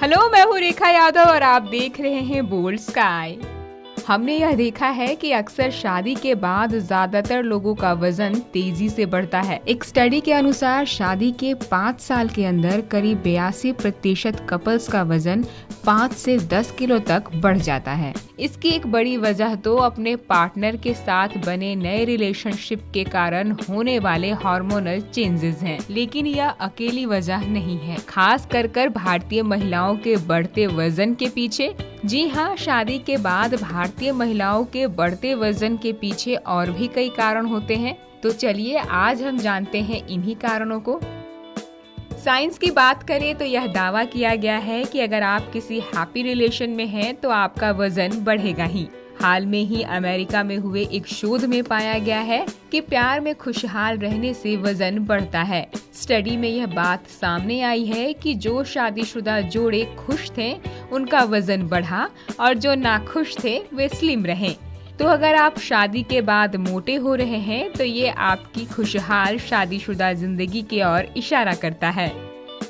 Hello, मैं हूँ रेखा यादव और आप देख रहे हैं बोल्ड स्काई। हमने यह देखा है कि अक्सर शादी के बाद ज्यादातर लोगों का वजन तेजी से बढ़ता है। एक स्टडी के अनुसार शादी के 5 साल के अंदर करीब 82% कपल्स का वजन 5 से 10 किलो तक बढ़ जाता है। इसकी एक बड़ी वजह तो अपने पार्टनर के साथ बने नए रिलेशनशिप के कारण होने वाले हार्मोनल चेंजेस हैं। लेकिन यह अकेली वजह नहीं है, खास कर भारतीय महिलाओं के बढ़ते वजन के पीछे। जी हाँ, शादी के बाद भारतीय महिलाओं के बढ़ते वजन के पीछे और भी कई कारण होते हैं। तो चलिए आज हम जानते हैं इन्हीं कारणों को। साइंस की बात करें तो यह दावा किया गया है कि अगर आप किसी हैप्पी रिलेशन में हैं तो आपका वजन बढ़ेगा ही। हाल में ही अमेरिका में हुए एक शोध में पाया गया है कि प्यार में खुशहाल रहने से वजन बढ़ता है। स्टडी में यह बात सामने आई है कि जो शादीशुदा जोड़े खुश थे उनका वजन बढ़ा और जो नाखुश थे वे स्लिम रहे। तो अगर आप शादी के बाद मोटे हो रहे हैं तो ये आपकी खुशहाल शादीशुदा जिंदगी की ओर इशारा करता है।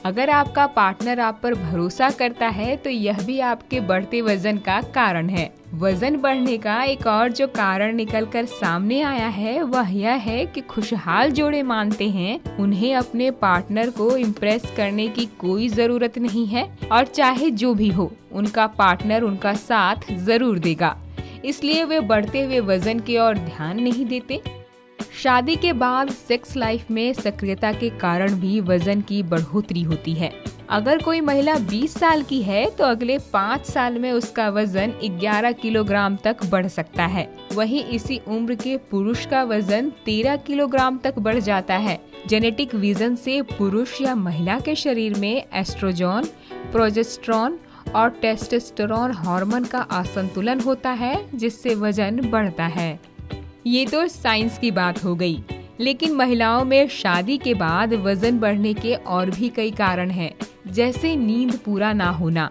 अगर आपका पार्टनर आप पर भरोसा करता है तो यह भी आपके बढ़ते वजन का कारण है। वजन बढ़ने का एक और जो कारण निकलकर सामने आया है वह यह है कि खुशहाल जोड़े मानते हैं उन्हें अपने पार्टनर को इम्प्रेस करने की कोई जरूरत नहीं है और चाहे जो भी हो उनका पार्टनर उनका साथ जरूर देगा। इसलिए वे बढ़ते हुए वजन की ओर ध्यान नहीं देते। शादी के बाद सेक्स लाइफ में सक्रियता के कारण भी वजन की बढ़ोतरी होती है। अगर कोई महिला 20 साल की है तो अगले 5 साल में उसका वजन 11 किलोग्राम तक बढ़ सकता है। वहीं इसी उम्र के पुरुष का वजन 13 किलोग्राम तक बढ़ जाता है। जेनेटिक रीजन से पुरुष या महिला के शरीर में एस्ट्रोजन, प्रोजेस्टेरॉन और टेस्टोस्टेरोन हार्मोन का असंतुलन होता है जिससे वजन बढ़ता है। ये तो साइंस की बात हो गई, लेकिन महिलाओं में शादी के बाद वजन बढ़ने के और भी कई कारण हैं, जैसे नींद पूरा ना होना।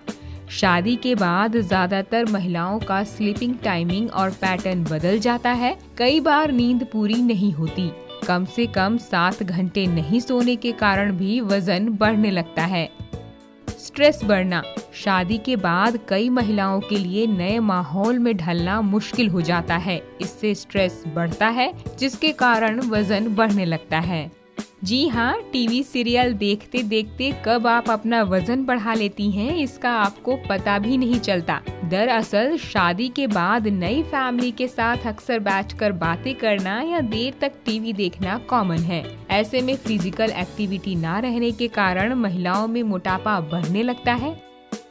शादी के बाद ज्यादातर महिलाओं का स्लीपिंग टाइमिंग और पैटर्न बदल जाता है। कई बार नींद पूरी नहीं होती। कम से कम 7 घंटे नहीं सोने के कारण भी वजन बढ़ने लगता है। स्ट्रेस बढ़ना। शादी के बाद कई महिलाओं के लिए नए माहौल में ढलना मुश्किल हो जाता है। इससे स्ट्रेस बढ़ता है जिसके कारण वजन बढ़ने लगता है। जी हाँ, टीवी सीरियल देखते देखते कब आप अपना वजन बढ़ा लेती हैं इसका आपको पता भी नहीं चलता। दरअसल शादी के बाद नई फैमिली के साथ अक्सर बैठकर बातें करना या देर तक टीवी देखना कॉमन है। ऐसे में फिजिकल एक्टिविटी ना रहने के कारण महिलाओं में मोटापा बढ़ने लगता है।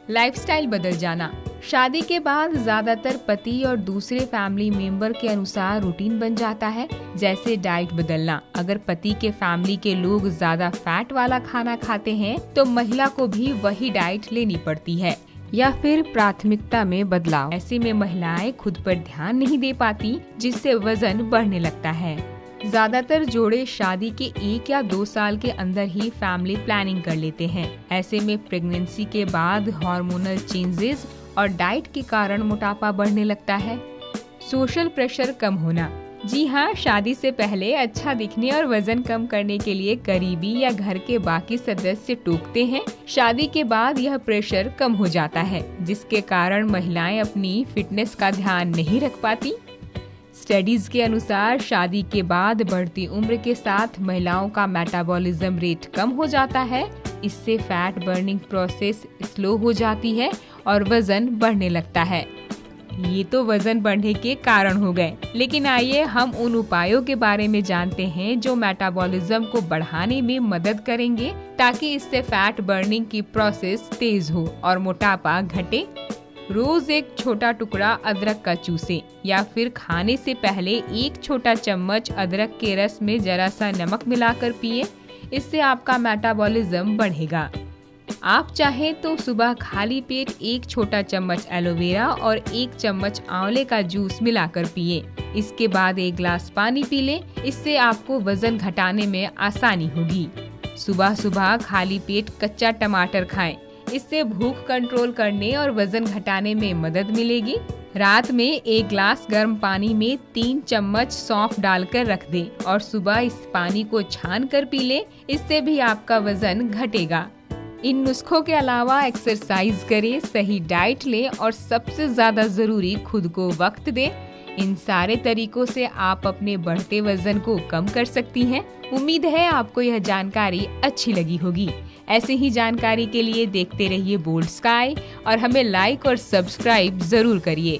लाइफस्टाइल बदल जाना। शादी के बाद ज्यादातर पति और दूसरे फैमिली मेंबर के अनुसार रूटीन बन जाता है, जैसे डाइट बदलना। अगर पति के फैमिली के लोग ज्यादा फैट वाला खाना खाते हैं तो महिला को भी वही डाइट लेनी पड़ती है, या फिर प्राथमिकता में बदलाव। ऐसे में महिलाएं खुद पर ध्यान नहीं दे पाती जिससे वजन बढ़ने लगता है। ज्यादातर जोड़े शादी के 1 या 2 साल के अंदर ही फैमिली प्लानिंग कर लेते हैं। ऐसे में प्रेगनेंसी के बाद हार्मोनल चेंजेस और डाइट के कारण मोटापा बढ़ने लगता है। सोशल प्रेशर कम होना। जी हाँ, शादी से पहले अच्छा दिखने और वजन कम करने के लिए करीबी या घर के बाकी सदस्य टोकते हैं। शादी के बाद यह प्रेशर कम हो जाता है जिसके कारण महिलाएं अपनी फिटनेस का ध्यान नहीं रख पाती। स्टडीज के अनुसार शादी के बाद बढ़ती उम्र के साथ महिलाओं का मेटाबॉलिज्म रेट कम हो जाता है। इससे फैट बर्निंग प्रोसेस स्लो हो जाती है और वजन बढ़ने लगता है। ये तो वजन बढ़ने के कारण हो गए, लेकिन आइए हम उन उपायों के बारे में जानते हैं जो मेटाबॉलिज्म को बढ़ाने में मदद करेंगे ताकि इससे फैट बर्निंग की प्रोसेस तेज हो और मोटापा घटे। रोज एक छोटा टुकड़ा अदरक का चूसें या फिर खाने से पहले 1 छोटा चम्मच अदरक के रस में जरा सा नमक मिलाकर पिए। इससे आपका मेटाबॉलिज्म बढ़ेगा। आप चाहें तो सुबह खाली पेट 1 छोटा चम्मच एलोवेरा और 1 चम्मच आंवले का जूस मिलाकर पिए। इसके बाद 1 गिलास पानी पी लें। इससे आपको वजन घटाने में आसानी होगी। सुबह सुबह खाली पेट कच्चा टमाटर खाएं। इससे भूख कंट्रोल करने और वजन घटाने में मदद मिलेगी। रात में 1 गिलास गर्म पानी में 3 चम्मच सौंफ डालकर रख दें और सुबह इस पानी को छान कर पी लें। इससे भी आपका वजन घटेगा। इन नुस्खों के अलावा एक्सरसाइज करें, सही डाइट लें और सबसे ज्यादा जरूरी खुद को वक्त दें। इन सारे तरीकों से आप अपने बढ़ते वजन को कम कर सकती हैं। उम्मीद है आपको यह जानकारी अच्छी लगी होगी। ऐसे ही जानकारी के लिए देखते रहिए बोल्ड स्काई और हमें लाइक और सब्सक्राइब जरूर करिए।